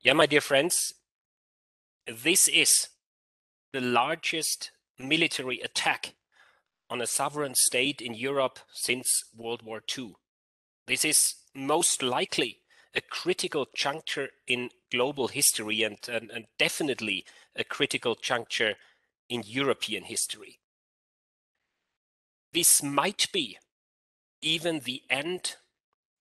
Yeah, my dear friends, this is the largest military attack on a sovereign state in Europe since World War II. This is most likely a critical juncture in global history and definitely a critical juncture in European history. This might be even the end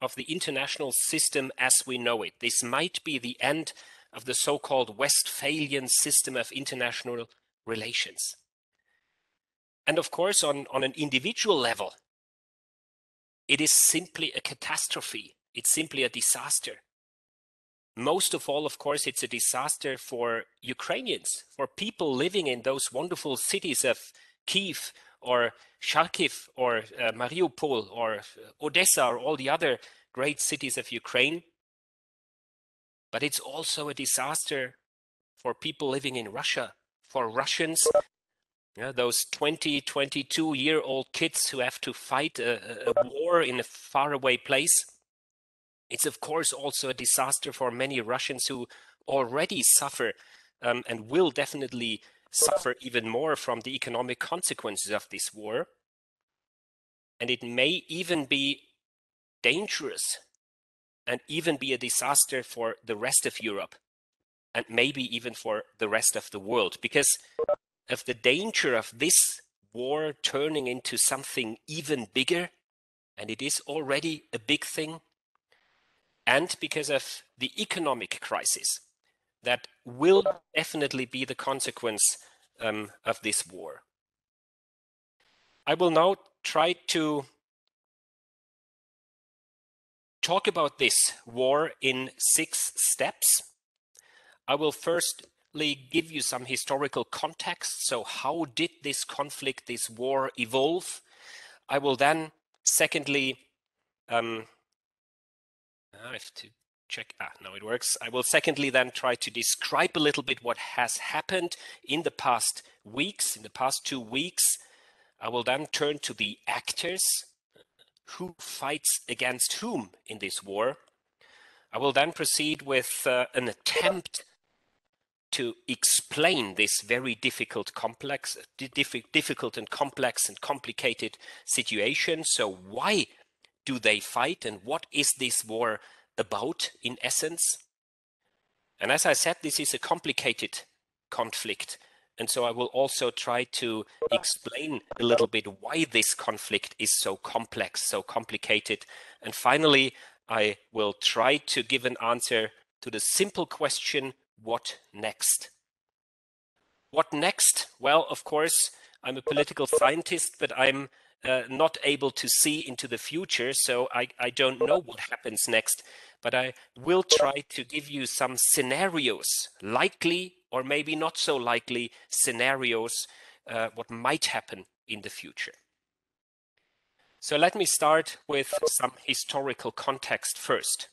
of the international system as we know it. This might be the end of the so-called Westphalian system of international relations. And of course, on an individual level, it is simply a catastrophe. It's simply a disaster. Most of all, of course, it's a disaster for Ukrainians, for people living in those wonderful cities of Kyiv or Kharkiv or Mariupol or Odessa or all the other great cities of Ukraine. But it's also a disaster for people living in Russia, for Russians, those 20, 22-year-old kids who have to fight a war in a faraway place. It's of course also a disaster for many Russians who already suffer and will definitely suffer even more from the economic consequences of this war. And it may even be dangerous and even be a disaster for the rest of Europe and maybe even for the rest of the world, because of the danger of this war turning into something even bigger, and it is already a big thing, and because of the economic crisis that will definitely be the consequence of this war. I will now try to talk about this war in 6 steps. I will firstly give you some historical context. So how did this conflict, this war evolve? I will then, secondly, I have to check, now it works. I will secondly then try to describe a little bit what has happened in the past weeks, in the past 2 weeks. I will then turn to the actors, who fights against whom in this war. I will then proceed with an attempt to explain this very difficult and complex and complicated situation. So why do they fight and what is this war about in essence? And as I said, this is a complicated conflict. And so I will also try to explain a little bit why this conflict is so complex, so complicated. And finally, I will try to give an answer to the simple question, what next? What next? Well, of course, I'm a political scientist, but I'm not able to see into the future, so I don't know what happens next. But I will try to give you some scenarios, likely or maybe not so likely scenarios, what might happen in the future. So let me start with some historical context first.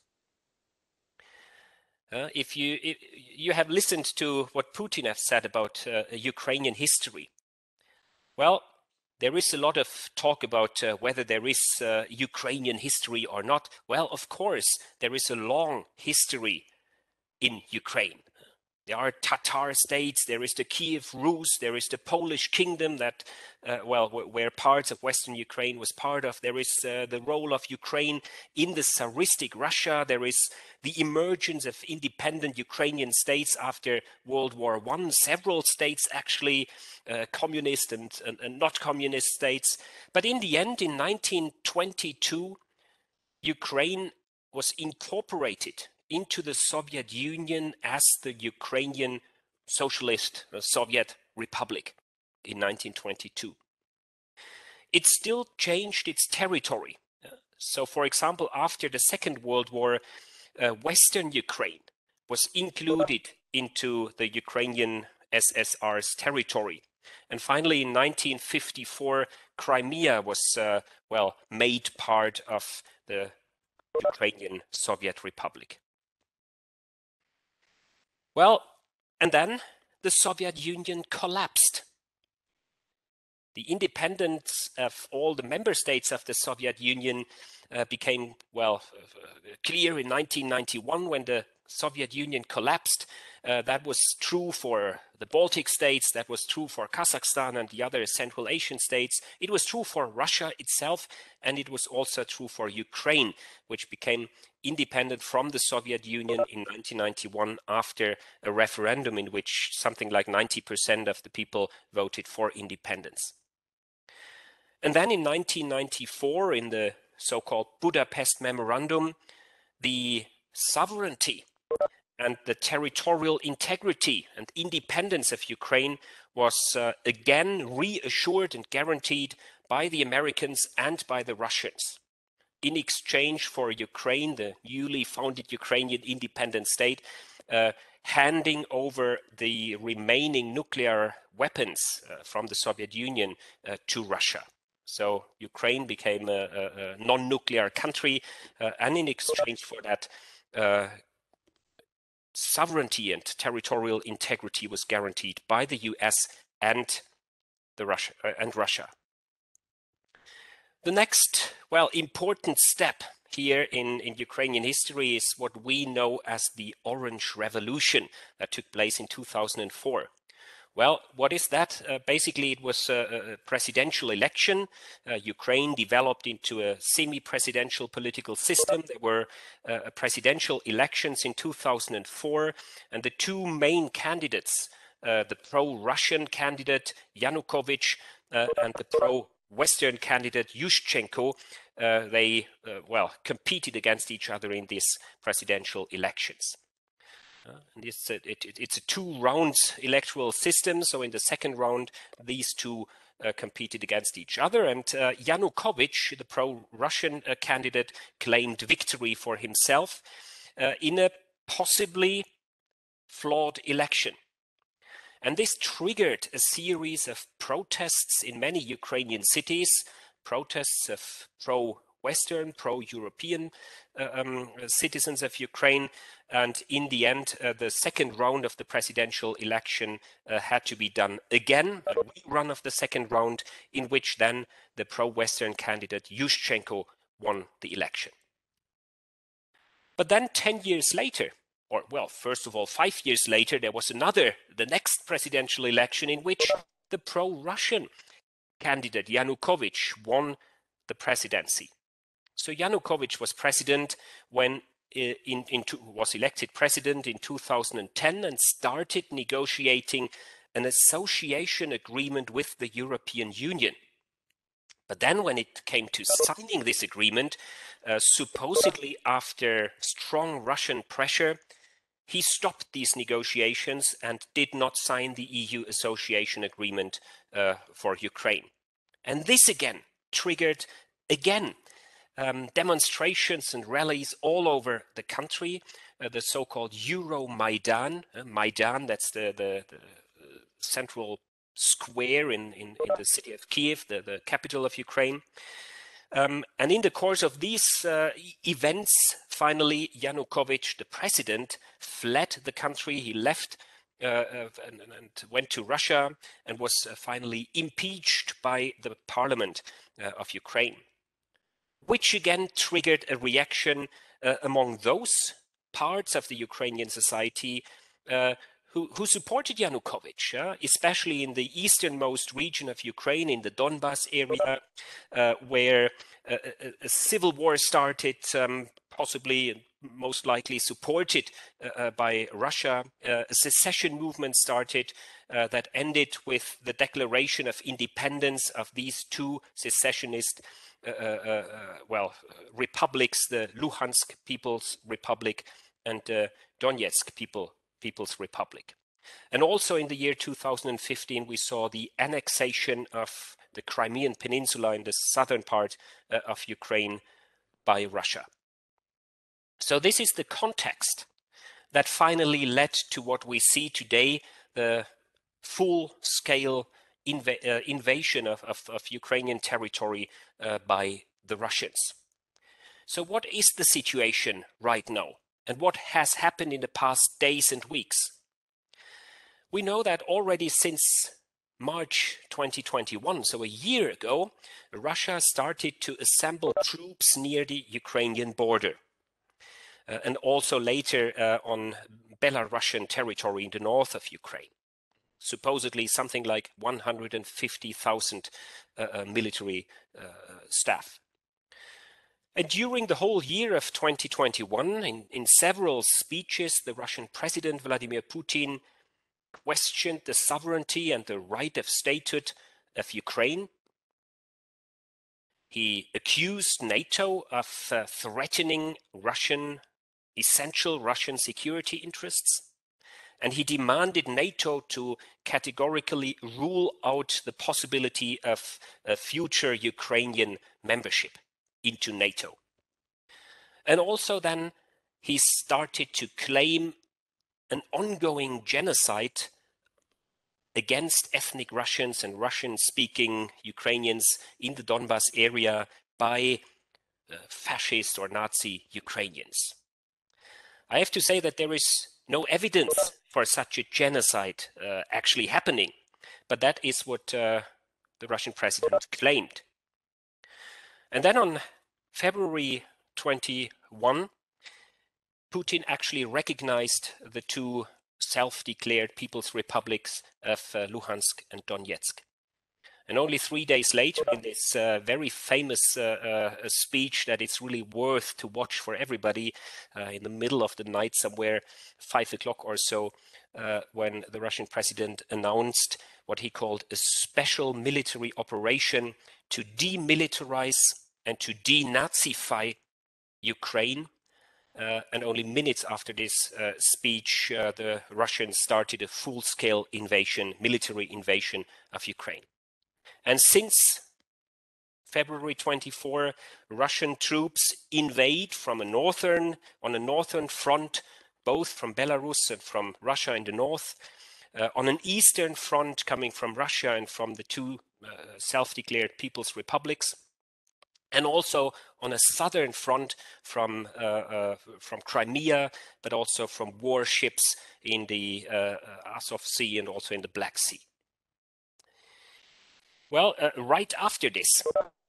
If you have listened to what Putin has said about Ukrainian history, well, there is a lot of talk about whether there is Ukrainian history or not. Well, of course, there is a long history in Ukraine. There are Tatar states, there is the Kiev Rus, there is the Polish kingdom that, where parts of Western Ukraine was part of. There is the role of Ukraine in the Tsaristic Russia. There is the emergence of independent Ukrainian states after World War I. Several states actually, communist and not communist states. But in the end, in 1922, Ukraine was incorporated into the Soviet Union as the Ukrainian Socialist Soviet Republic in 1922. It still changed its territory. So, for example, after the Second World War, Western Ukraine was included into the Ukrainian SSR's territory. And finally, in 1954, Crimea was, made part of the Ukrainian Soviet Republic. Well, and then the Soviet Union collapsed. The independence of all the member states of the Soviet Union became, clear in 1991 when the Soviet Union collapsed. That was true for the Baltic states, that was true for Kazakhstan and the other Central Asian states. It was true for Russia itself, and it was also true for Ukraine, which became independent from the Soviet Union in 1991 after a referendum in which something like 90% of the people voted for independence. And then in 1994, in the so-called Budapest Memorandum, the sovereignty and the territorial integrity and independence of Ukraine was again reassured and guaranteed by the Americans and by the Russians. In exchange for Ukraine, the newly founded Ukrainian independent state, handing over the remaining nuclear weapons from the Soviet Union to Russia. So Ukraine became a non-nuclear country, and in exchange for that, sovereignty and territorial integrity was guaranteed by the US and Russia. The next, important step here in Ukrainian history is what we know as the Orange Revolution that took place in 2004. Well, what is that? Basically, it was a presidential election. Ukraine developed into a semi-presidential political system. There were presidential elections in 2004, and the two main candidates, the pro-Russian candidate Yanukovych and the pro-Western candidate Yushchenko, they competed against each other in these presidential elections. And it's a two-round electoral system. So in the second round, these two competed against each other. And Yanukovych, the pro-Russian candidate, claimed victory for himself in a possibly flawed election. And this triggered a series of protests in many Ukrainian cities, protests of pro-Western, pro-European citizens of Ukraine. And in the end, the second round of the presidential election had to be done again, a rerun of the second round, in which then the pro-Western candidate Yushchenko won the election. But then 10 years later, or first of all, 5 years later, there was the next presidential election in which the pro-Russian candidate Yanukovych won the presidency. So Yanukovych was president when was elected president in 2010 and started negotiating an association agreement with the European Union. But then when it came to signing this agreement, supposedly after strong Russian pressure, he stopped these negotiations and did not sign the EU association agreement for Ukraine. And this again triggered demonstrations and rallies all over the country, the so-called Euromaidan. Maidan, that's the central square in the city of Kiev, the capital of Ukraine. And in the course of these events, finally, Yanukovych, the president, fled the country. He left and went to Russia and was finally impeached by the parliament of Ukraine, which again triggered a reaction among those parts of the Ukrainian society who supported Yanukovych, especially in the easternmost region of Ukraine, in the Donbas area, where a civil war started, possibly most likely supported by Russia. A secession movement started that ended with the declaration of independence of these two secessionist republics, the Luhansk People's Republic and Donetsk People's Republic. And also in the year 2015, we saw the annexation of the Crimean Peninsula in the southern part of Ukraine by Russia. So this is the context that finally led to what we see today, the full-scale invasion of Ukrainian territory by the Russians. So what is the situation right now? And what has happened in the past days and weeks? We know that already since March 2021, so a year ago, Russia started to assemble troops near the Ukrainian border. and also later on Belarusian territory in the north of Ukraine. Supposedly something like 150,000 military staff. And during the whole year of 2021, in several speeches, the Russian President Vladimir Putin questioned the sovereignty and the right of statehood of Ukraine. He accused NATO of threatening essential Russian security interests. And he demanded NATO to categorically rule out the possibility of a future Ukrainian membership into NATO. And also then he started to claim an ongoing genocide against ethnic Russians and Russian-speaking Ukrainians in the Donbas area by fascist or Nazi Ukrainians. I have to say that there is no evidence for such a genocide actually happening, but that is what the Russian president claimed. And then on February 21, Putin actually recognized the two self-declared People's Republics of Luhansk and Donetsk. And only 3 days later, in this very famous speech that it's really worth to watch for everybody, in the middle of the night somewhere, 5 o'clock or so, when the Russian president announced what he called a special military operation to demilitarize and to denazify Ukraine. And only minutes after this speech, the Russians started a full-scale invasion, military invasion of Ukraine. And since February 24, Russian troops invade on a northern front, both from Belarus and from Russia in the north, on an eastern front coming from Russia and from the two self-declared People's Republics, and also on a southern front from Crimea, but also from warships in the Azov Sea and also in the Black Sea. Well, right after this,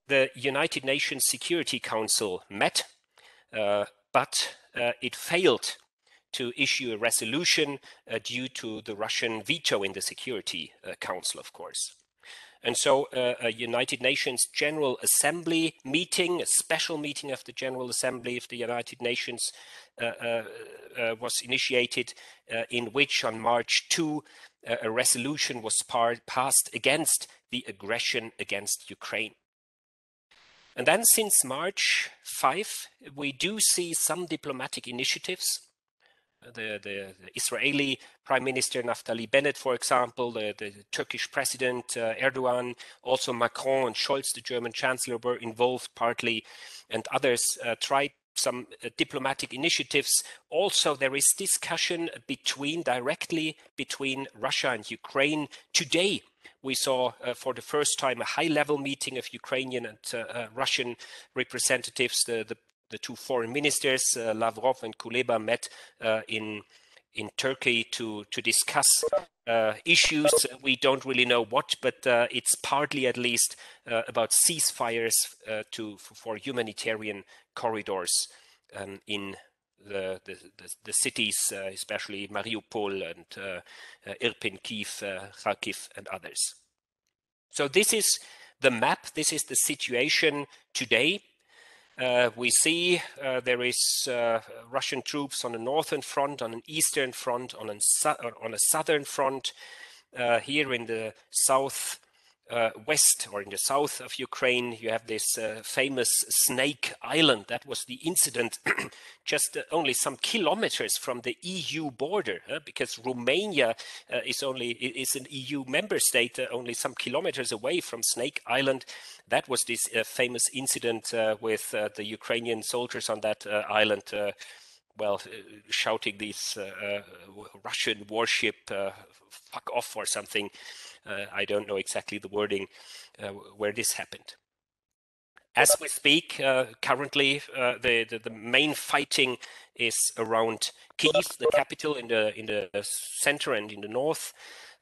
the United Nations Security Council met, but it failed to issue a resolution due to the Russian veto in the Security Council, of course. And so a United Nations General Assembly meeting, a special meeting of the General Assembly of the United Nations was initiated, in which on March 2, a resolution was passed against the aggression against Ukraine. And then since March 5, we do see some diplomatic initiatives. The Israeli Prime Minister Naftali Bennett, for example, the Turkish President Erdogan, also Macron and Scholz, the German Chancellor, were involved partly, and others tried some diplomatic initiatives. Also, there is discussion directly between Russia and Ukraine. Today, we saw for the first time a high-level meeting of Ukrainian and Russian representatives. The two foreign ministers, Lavrov and Kuleba, met in Turkey to discuss issues. We don't really know what, but it's partly at least about ceasefires for humanitarian corridors in the cities, especially Mariupol and Irpin, Kiev, Kharkiv, and others. So this is the map. This is the situation today. We see there is Russian troops on the northern front, on an eastern front, on a southern front. Here in the south west, or in the south of Ukraine, you have this famous Snake Island. That was the incident just only some kilometers from the EU border, because Romania is an EU member state, only some kilometers away from Snake Island. That was this famous incident with the Ukrainian soldiers on that island, shouting this Russian warship, fuck off or something. I don't know exactly the wording where this happened. As we speak, currently, the main fighting is around Kiev, the capital, in the center and in the north.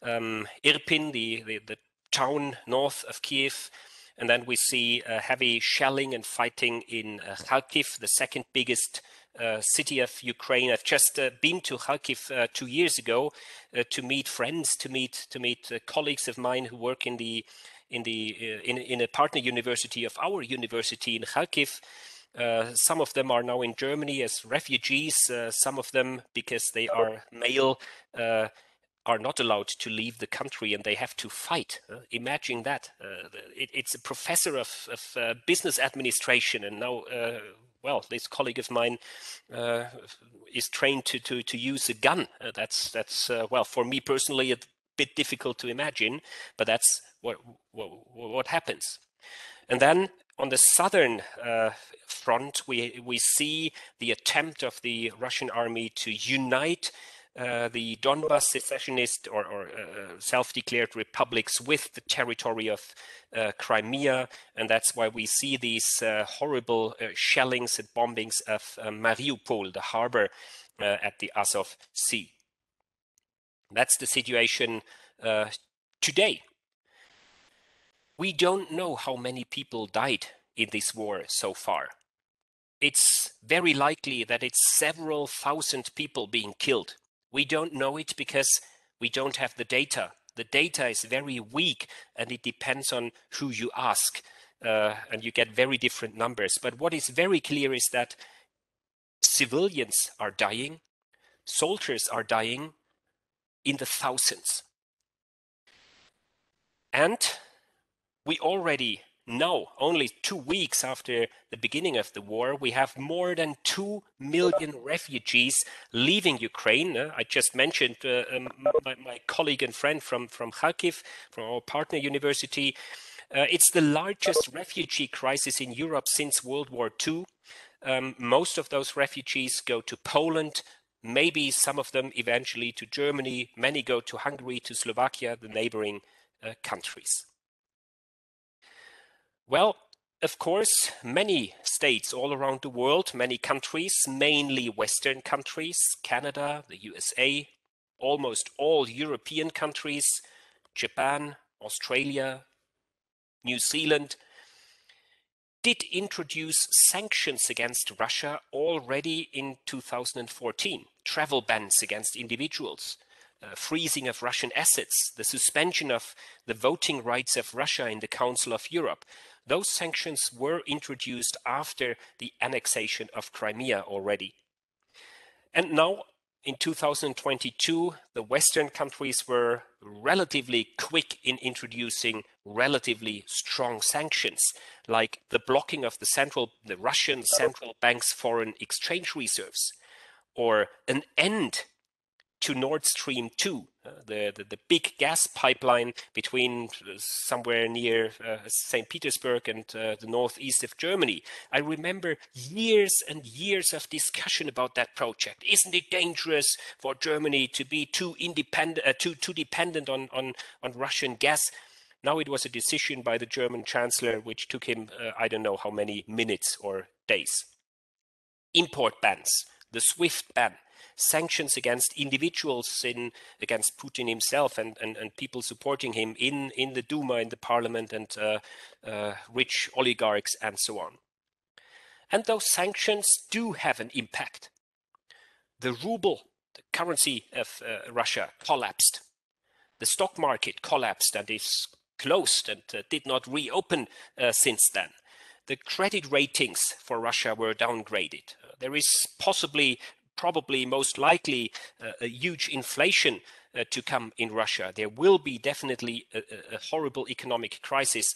Irpin, the town north of Kiev, And then we see heavy shelling and fighting in Kharkiv, the second biggest city of Ukraine. I've just been to Kharkiv 2 years ago to meet friends, to meet colleagues of mine who work in a partner university of our university in Kharkiv. Some of them are now in Germany as refugees. Some of them, because they are male, are not allowed to leave the country and they have to fight. Imagine that. It's a professor of business administration, and now, well, this colleague of mine is trained to use a gun. That's well, for me personally, a bit difficult to imagine, but that's what happens. And then on the southern front, we see the attempt of the Russian army to unite the Donbas secessionist or self-declared republics with the territory of Crimea, and that's why we see these horrible shellings and bombings of Mariupol, the harbor at the Azov Sea. That's the situation today. We don't know how many people died in this war so far. It's very likely that it's several thousand people being killed. We don't know it because we don't have the data. The data is very weak and it depends on who you ask, and you get very different numbers. But what is very clear is that civilians are dying, soldiers are dying in the thousands. And we already know, only 2 weeks after the beginning of the war, we have more than 2 million refugees leaving Ukraine. I just mentioned my colleague and friend from Kharkiv, from our partner university. It's the largest refugee crisis in Europe since World War II. Most of those refugees go to Poland, maybe some of them eventually to Germany. Many go to Hungary, to Slovakia, the neighboring countries. Well, of course, many states all around the world, many countries, mainly Western countries, Canada, the USA, almost all European countries, Japan, Australia, New Zealand, did introduce sanctions against Russia already in 2014. Travel bans against individuals, freezing of Russian assets, the suspension of the voting rights of Russia in the Council of Europe. Those sanctions were introduced after the annexation of Crimea already. And now, in 2022, the Western countries were relatively quick in introducing relatively strong sanctions, like the blocking of the Russian central bank's foreign exchange reserves, or an end to Nord Stream 2, the big gas pipeline between somewhere near St. Petersburg and the northeast of Germany. I remember years and years of discussion about that project. Isn't it dangerous for Germany to be too dependent on Russian gas? Now it was a decision by the German Chancellor which took him I don't know how many minutes or days. Import bans, the SWIFT ban, sanctions against individuals, against Putin himself and people supporting him in the Duma, in the parliament, and rich oligarchs and so on. And those sanctions do have an impact. The ruble, the currency of Russia, collapsed. The stock market collapsed and is closed and did not reopen since then. The credit ratings for Russia were downgraded. There is probably most likely a huge inflation to come in Russia. There will be definitely a horrible economic crisis,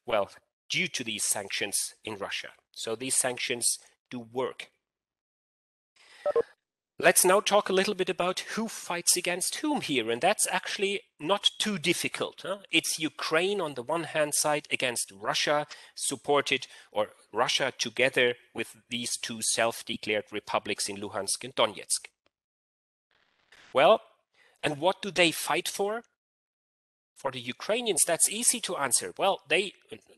well, due to these sanctions in Russia. So these sanctions do work. Let's now talk a little bit about who fights against whom here, and that's actually not too difficult. It's Ukraine on the one hand side against Russia, supported, or Russia together with these two self-declared republics in Luhansk and Donetsk. Well, and what do they fight for? For the Ukrainians, that's easy to answer. Well,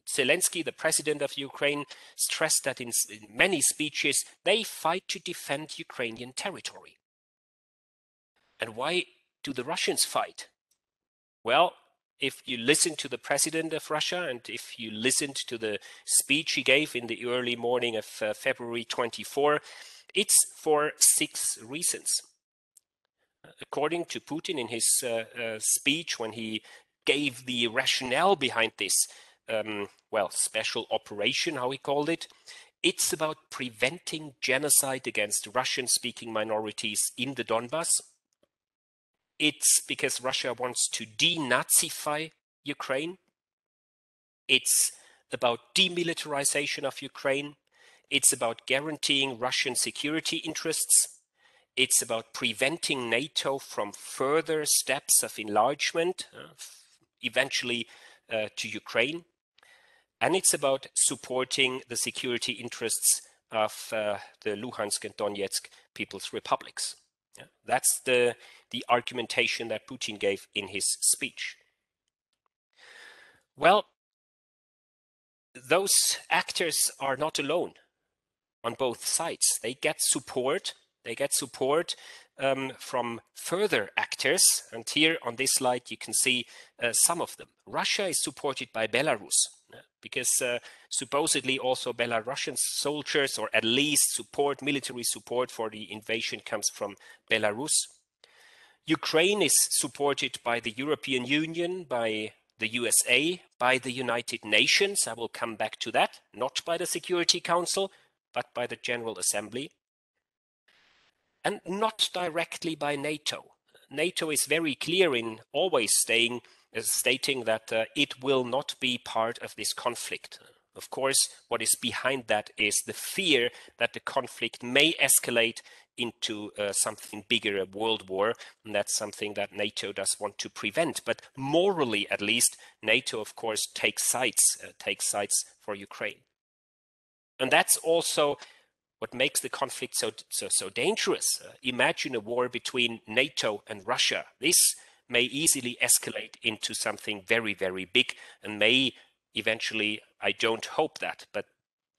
Zelensky, the president of Ukraine, stressed that in many speeches, they fight to defend Ukrainian territory. And why do the Russians fight? Well, if you listen to the president of Russia and if you listened to the speech he gave in the early morning of February 24, it's for 6 reasons. According to Putin in his speech, when he gave the rationale behind this, special operation, how he called it, it's about preventing genocide against Russian-speaking minorities in the Donbass. It's because Russia wants to denazify Ukraine. It's about demilitarization of Ukraine. It's about guaranteeing Russian security interests. It's about preventing NATO from further steps of enlargement, eventually to Ukraine. And it's about supporting the security interests of the Luhansk and Donetsk People's Republics. Yeah, that's the argumentation that Putin gave in his speech. Well, those actors are not alone on both sides. They get support. They get support from further actors. And here on this slide, you can see some of them. Russia is supported by Belarus because supposedly also Belarusian soldiers, or at least military support for the invasion, comes from Belarus. Ukraine is supported by the European Union, by the USA, by the United Nations. I will come back to that. Not by the Security Council, but by the General Assembly. And not directly by NATO. NATO is very clear in always stating that it will not be part of this conflict. Of course, what is behind that is the fear that the conflict may escalate into something bigger, a world war, and that's something that NATO does want to prevent. But morally, at least, NATO, of course, takes sides for Ukraine. And that's also what makes the conflict so dangerous. Imagine a war between NATO and Russia. This may easily escalate into something very, very big, and may eventually, I don't hope that, but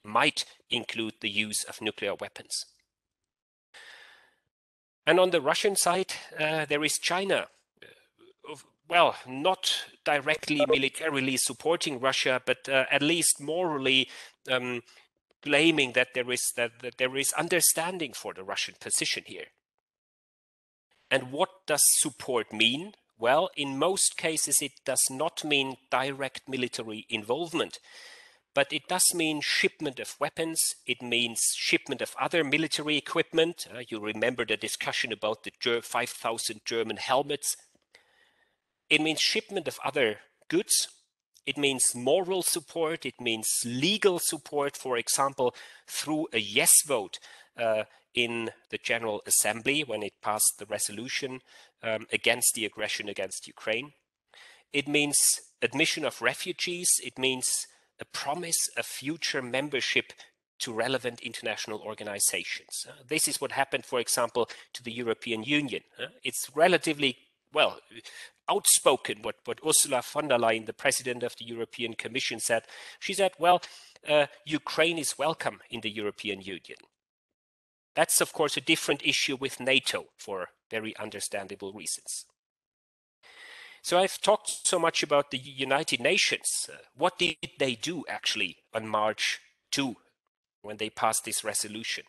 might include the use of nuclear weapons. And on the Russian side, there is China. Well, not directly militarily supporting Russia, but at least morally claiming that there is understanding for the Russian position here. And what does support mean? Well, in most cases, it does not mean direct military involvement, but it does mean shipment of weapons. It means shipment of other military equipment. You remember the discussion about the 5,000 German helmets. It means shipment of other goods. It means moral support. It means legal support, for example, through a yes vote in the General Assembly when it passed the resolution against the aggression against Ukraine. It means admission of refugees. It means a promise of future membership to relevant international organizations. This is what happened, for example, to the European Union. It's relatively, well, outspoken what Ursula von der Leyen, the president of the European Commission, said. She said, well, Ukraine is welcome in the European Union. That's, of course, a different issue with NATO for very understandable reasons. So I've talked so much about the United Nations. What did they do actually on March 2 when they passed this resolution?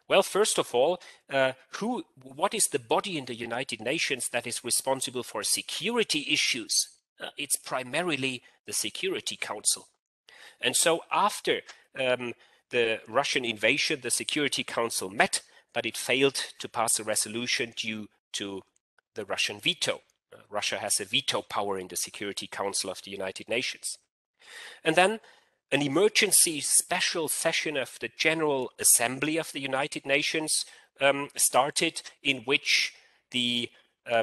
Well, first of all, what is the body in the United Nations that is responsible for security issues? It's primarily the Security Council. And so after the Russian invasion, the Security Council met, but it failed to pass a resolution due to the Russian veto. Russia has a veto power in the Security Council of the United Nations. And then an emergency special session of the General Assembly of the United Nations started, in which the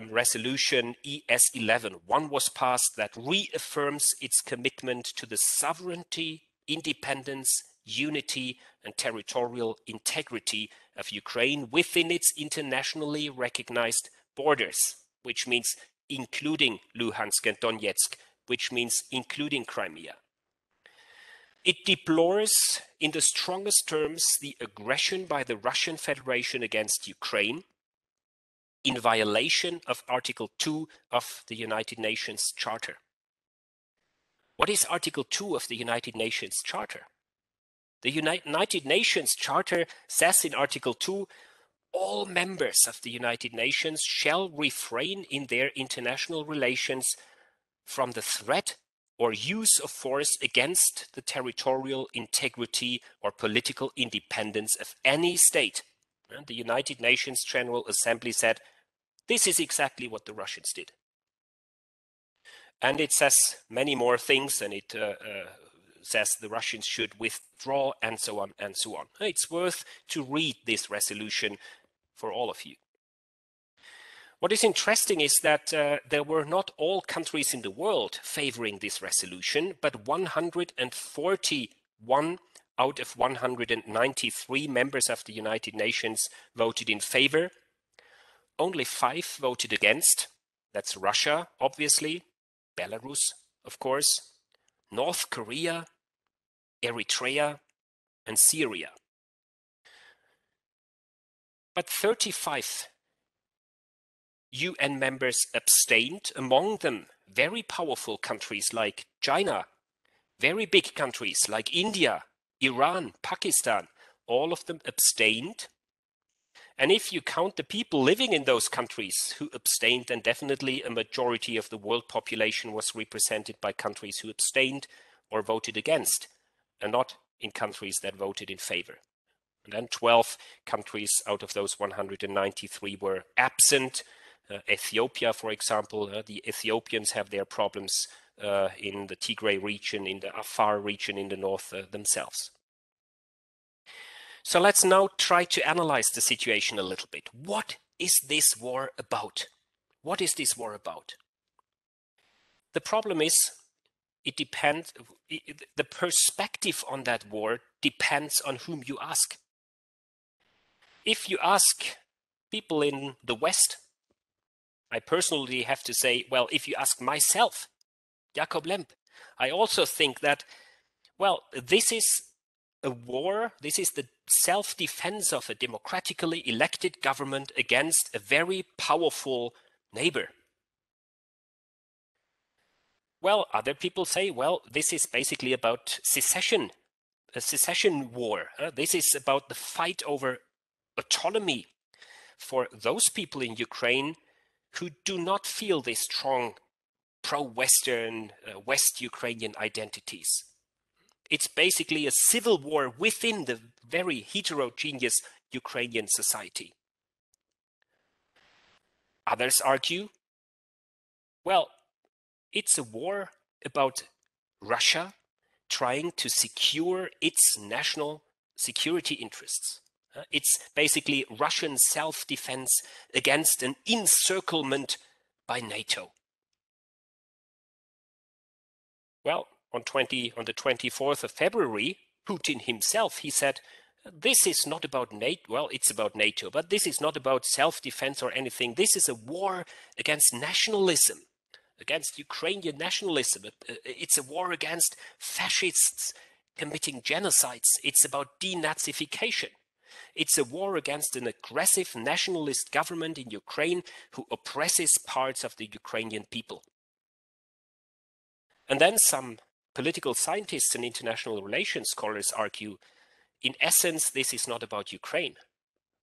resolution ES-11-1 was passed that reaffirms its commitment to the sovereignty, independence, unity and territorial integrity of Ukraine within its internationally recognized borders, which means including Luhansk and Donetsk, which means including Crimea. It deplores in the strongest terms the aggression by the Russian Federation against Ukraine in violation of Article 2 of the United Nations Charter. What is Article 2 of the United Nations Charter? The United Nations Charter says in Article 2, all members of the United Nations shall refrain in their international relations from the threat or use of force against the territorial integrity or political independence of any state. And the United Nations General Assembly said, this is exactly what the Russians did. And it says many more things, and it says the Russians should withdraw, and so on and so on. It's worth to read this resolution for all of you. What is interesting is that there were not all countries in the world favoring this resolution, but 141 out of 193 members of the United Nations voted in favor. Only 5 voted against. That's Russia, obviously, Belarus, of course, North Korea, Eritrea, and Syria. But 35 UN members abstained, among them very powerful countries like China, very big countries like India, Iran, Pakistan, all of them abstained. And if you count the people living in those countries who abstained, then definitely a majority of the world population was represented by countries who abstained or voted against, and not in countries that voted in favor. And then 12 countries out of those 193 were absent. Ethiopia, for example, the Ethiopians have their problems in the Tigray region, in the Afar region in the north themselves. So let's now try to analyze the situation a little bit. What is this war about? What is this war about? The problem is, it depends, the perspective on that war depends on whom you ask. If you ask people in the West, I personally have to say, well, if you ask myself, Jakob Lempp, I also think that, well, this is a war, this is the self-defense of a democratically elected government against a very powerful neighbor. Well, other people say, well, this is basically about secession, a secession war. This is about the fight over autonomy for those people in Ukraine who do not feel this strong pro-Western, West Ukrainian identities. It's basically a civil war within the very heterogeneous Ukrainian society. Others argue, well, it's a war about Russia trying to secure its national security interests. It's basically Russian self-defense against an encirclement by NATO. Well, on the 24th of February, Putin himself, he said, this is not about NATO, well, it's about NATO, but this is not about self-defense or anything. This is a war against nationalism, against Ukrainian nationalism. It's a war against fascists committing genocides. It's about denazification. It's a war against an aggressive nationalist government in Ukraine who oppresses parts of the Ukrainian people. And then some political scientists and international relations scholars argue, in essence, this is not about Ukraine.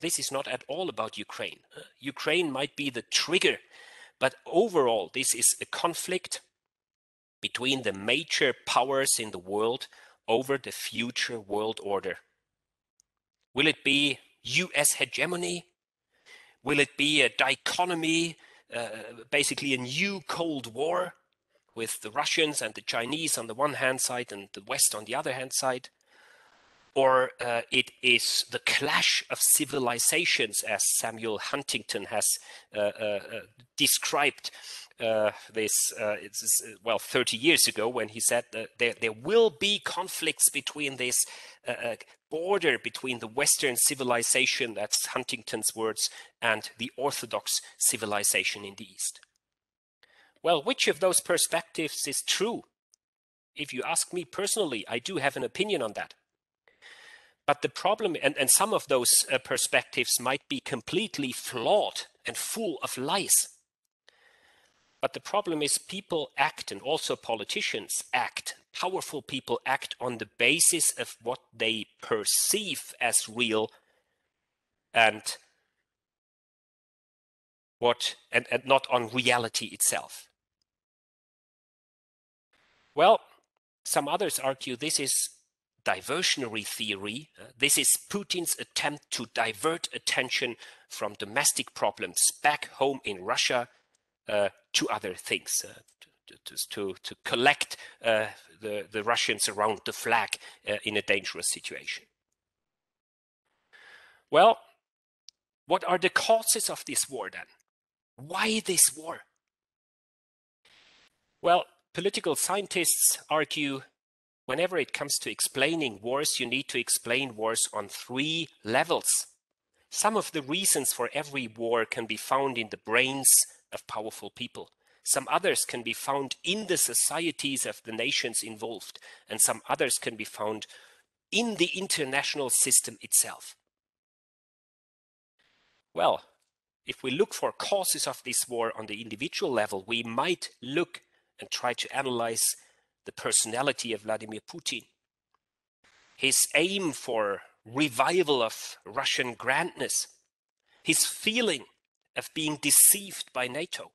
This is not at all about Ukraine. Ukraine might be the trigger, but overall, this is a conflict between the major powers in the world over the future world order. Will it be US hegemony? Will it be a dichotomy, basically a new Cold War with the Russians and the Chinese on the one hand side and the West on the other hand side? Or it is the clash of civilizations, as Samuel Huntington has described this, 30 years ago, when he said that there will be conflicts between this border between the Western civilization, that's Huntington's words, and the Orthodox civilization in the East. Well, which of those perspectives is true? If you ask me personally, I do have an opinion on that. But the problem, and some of those perspectives might be completely flawed and full of lies. But the problem is people act, and also politicians act. Powerful people act on the basis of what they perceive as real and not on reality itself. Well, some others argue this is diversionary theory. This is Putin's attempt to divert attention from domestic problems back home in Russia to other things, to collect the Russians around the flag in a dangerous situation. Well, what are the causes of this war then? Why this war? Well, political scientists argue whenever it comes to explaining wars, you need to explain wars on 3 levels. Some of the reasons for every war can be found in the brains of powerful people. Some others can be found in the societies of the nations involved, and some others can be found in the international system itself. Well, if we look for causes of this war on the individual level, we might look and try to analyze the personality of Vladimir Putin. His aim for revival of Russian grandness, his feeling of being deceived by NATO.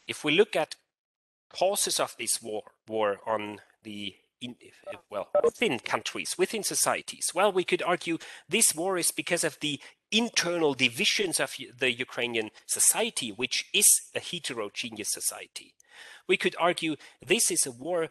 If we look at causes of this war on the within countries, within societies, well, we could argue this war is because of the internal divisions of the Ukrainian society, which is a heterogeneous society. We could argue this war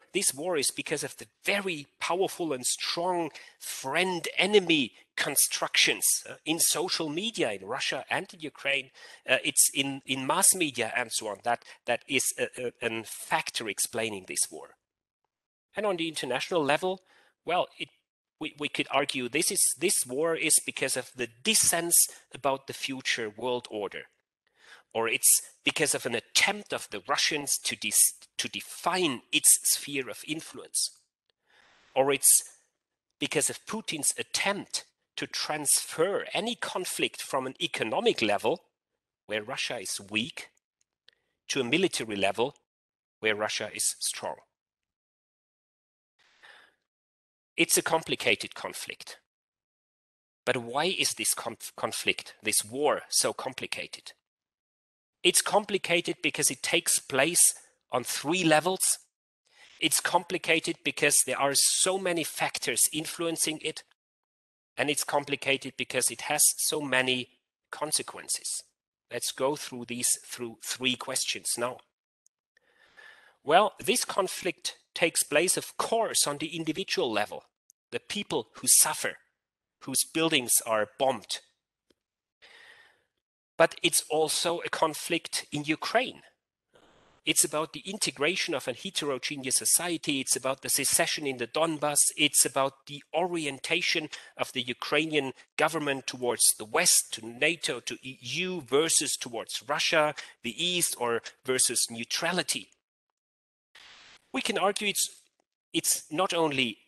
is because of the very powerful and strong friend-enemy constructions in social media in Russia and in Ukraine. It's in mass media and so on that is a factor explaining this war. And on the international level, well, we could argue this war is because of the dissent about the future world order. Or it's because of an attempt of the Russians to define its sphere of influence. Or it's because of Putin's attempt to transfer any conflict from an economic level, where Russia is weak, to a military level, where Russia is strong. It's a complicated conflict. But why is this conflict, this war, so complicated? It's complicated because it takes place on 3 levels. It's complicated because there are so many factors influencing it. And it's complicated because it has so many consequences. Let's go through these 3 questions now. Well, this conflict takes place, of course, on the individual level. The people who suffer, whose buildings are bombed. But it's also a conflict in Ukraine. It's about the integration of a heterogeneous society. It's about the secession in the Donbass. It's about the orientation of the Ukrainian government towards the West, to NATO, to EU, versus towards Russia, the East, or versus neutrality. We can argue it's not only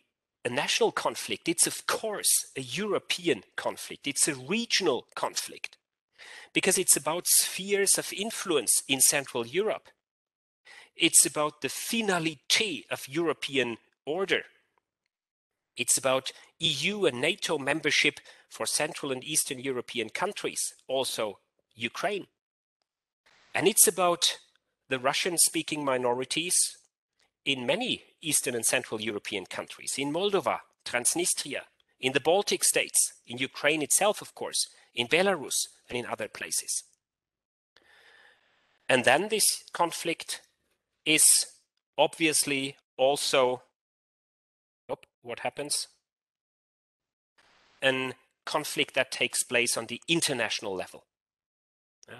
a national conflict, it's of course a European conflict. It's a regional conflict because it's about spheres of influence in Central Europe. It's about the finalité of European order. It's about EU and NATO membership for Central and Eastern European countries, also Ukraine. And it's about the Russian-speaking minorities in many Eastern and Central European countries, in Moldova, Transnistria, in the Baltic states, in Ukraine itself, of course, in Belarus, and in other places. And then this conflict is obviously also, what happens? A conflict that takes place on the international level.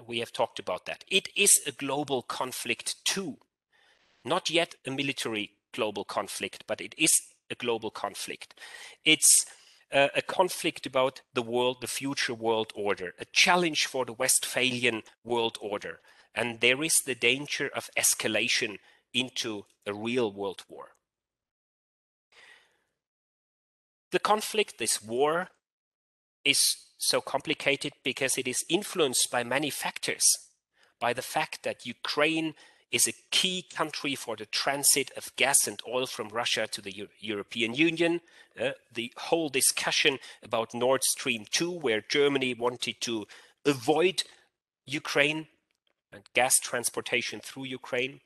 We have talked about that. It is a global conflict too. Not yet a military global conflict, but it is a global conflict. It's a conflict about the world, the future world order, a challenge for the Westphalian world order. And there is the danger of escalation into a real world war. The conflict, this war, is so complicated because it is influenced by many factors. by the fact that Ukraine is a key country for the transit of gas and oil from Russia to the European Union. The whole discussion about Nord Stream 2, where Germany wanted to avoid Ukraine and gas transportation through Ukraine.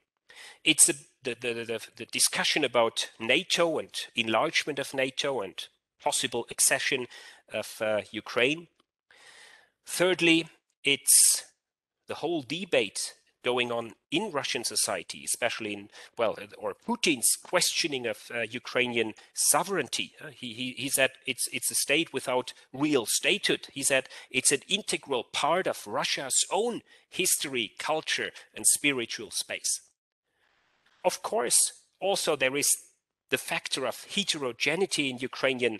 It's the discussion about NATO and enlargement of NATO and possible accession of Ukraine. Thirdly, it's the whole debate going on in Russian society, especially in, or Putin's questioning of Ukrainian sovereignty. He said it's a state without real statehood. He said it's an integral part of Russia's own history, culture, and spiritual space. Of course, also there is the factor of heterogeneity in Ukrainian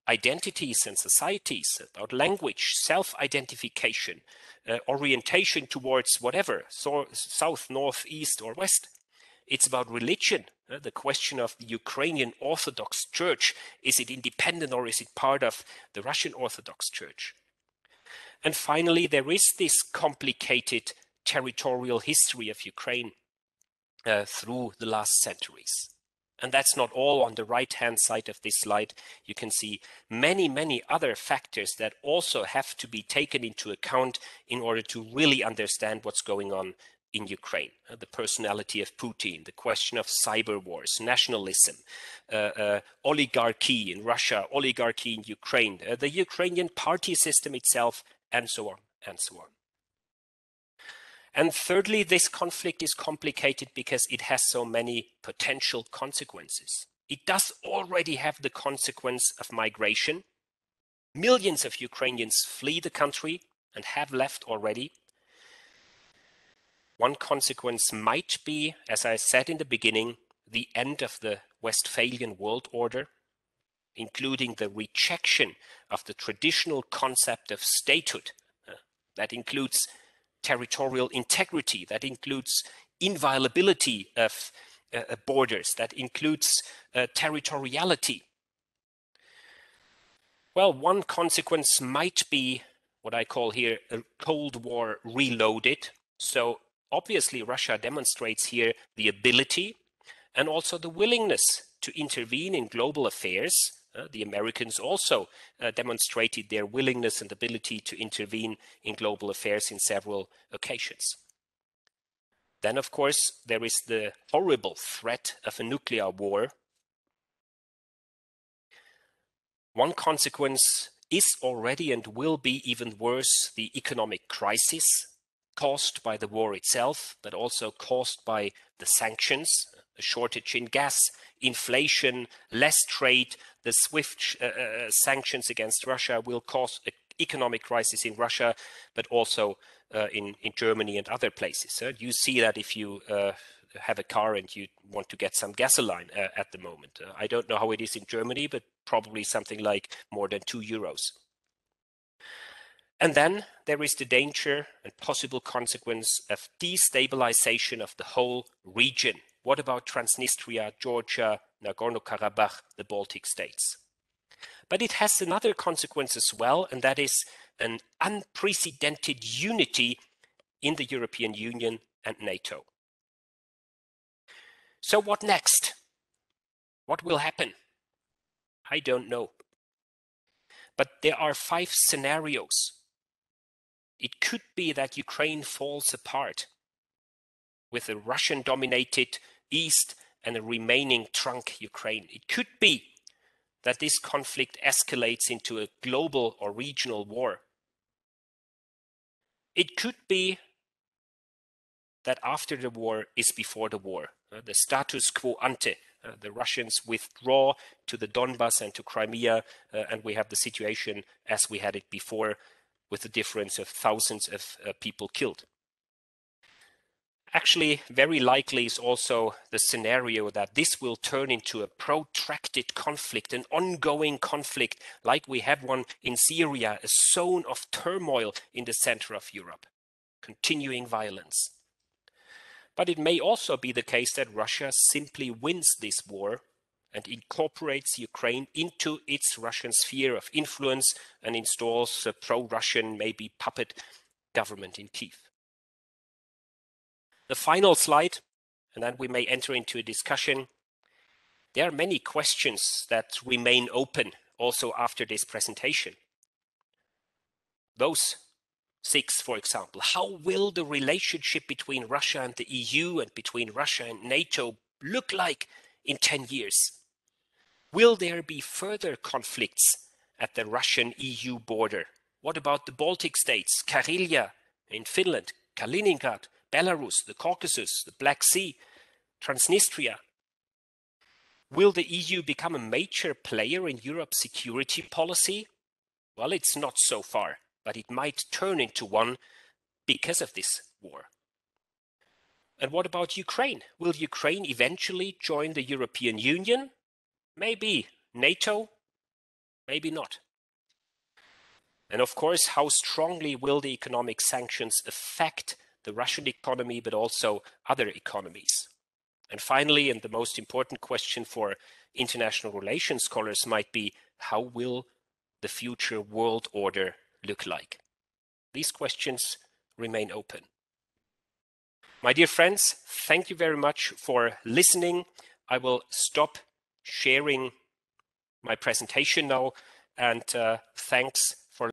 identities and societies, about language, self-identification, orientation towards whatever, south, north, east, or west. It's about religion, the question of the Ukrainian Orthodox Church. Is it independent or is it part of the Russian Orthodox Church? And finally, there is this complicated territorial history of Ukraine through the last centuries. And that's not all. On the right-hand side of this slide, you can see many, many other factors that also have to be taken into account in order to really understand what's going on in Ukraine. The personality of Putin, the question of cyber wars, nationalism, oligarchy in Russia, oligarchy in Ukraine, the Ukrainian party system itself, and so on, and so on. And thirdly, this conflict is complicated because it has so many potential consequences. It does already have the consequence of migration. Millions of Ukrainians flee the country and have left already. One consequence might be, as I said in the beginning, the end of the Westphalian world order, including the rejection of the traditional concept of statehood. That includes territorial integrity, that includes inviolability of borders, that includes territoriality. Well, one consequence might be what I call here a Cold War reloaded. So obviously Russia demonstrates here the ability and also the willingness to intervene in global affairs. The Americans also demonstrated their willingness and ability to intervene in global affairs in several occasions. Then, of course, there is the horrible threat of a nuclear war. One consequence is already and will be even worse, the economic crisis caused by the war itself, but also caused by the sanctions, a shortage in gas, inflation, less trade. The swift sanctions against Russia will cause an economic crisis in Russia, but also in Germany and other places. You see that if you have a car and you want to get some gasoline at the moment. I don't know how it is in Germany, but probably something like more than €2. And then there is the danger and possible consequence of destabilization of the whole region. What about Transnistria, Georgia, Nagorno-Karabakh, the Baltic states? But it has another consequence as well, and that is an unprecedented unity in the European Union and NATO. So what next? What will happen? I don't know. But there are 5 scenarios. It could be that Ukraine falls apart with a Russian-dominated East and a remaining trunk Ukraine. It could be that this conflict escalates into a global or regional war. It could be that after the war is before the war. The status quo ante. The Russians withdraw to the Donbas and to Crimea, and we have the situation as we had it before, with the difference of thousands of people killed. Actually, very likely is also the scenario that this will turn into a protracted conflict, an ongoing conflict, like we have one in Syria, a zone of turmoil in the center of Europe, continuing violence. But it may also be the case that Russia simply wins this war and incorporates Ukraine into its Russian sphere of influence and installs a pro-Russian, maybe puppet government in Kiev. The final slide, and then we may enter into a discussion. There are many questions that remain open also after this presentation. Those 6, for example, how will the relationship between Russia and the EU and between Russia and NATO look like in 10 years? Will there be further conflicts at the Russian-EU border? What about the Baltic states, Karelia in Finland, Kaliningrad, Belarus, the Caucasus, the Black Sea, Transnistria? Will the EU become a major player in Europe's security policy? Well, it's not so far, but it might turn into one because of this war. And what about Ukraine? Will Ukraine eventually join the European Union? Maybe. NATO? Maybe not. And of course, how strongly will the economic sanctions affect the Russian economy, but also other economies? And finally, and the most important question for international relations scholars might be, how will the future world order look like? These questions remain open. My dear friends, thank you very much for listening. I will stop sharing my presentation now, and thanks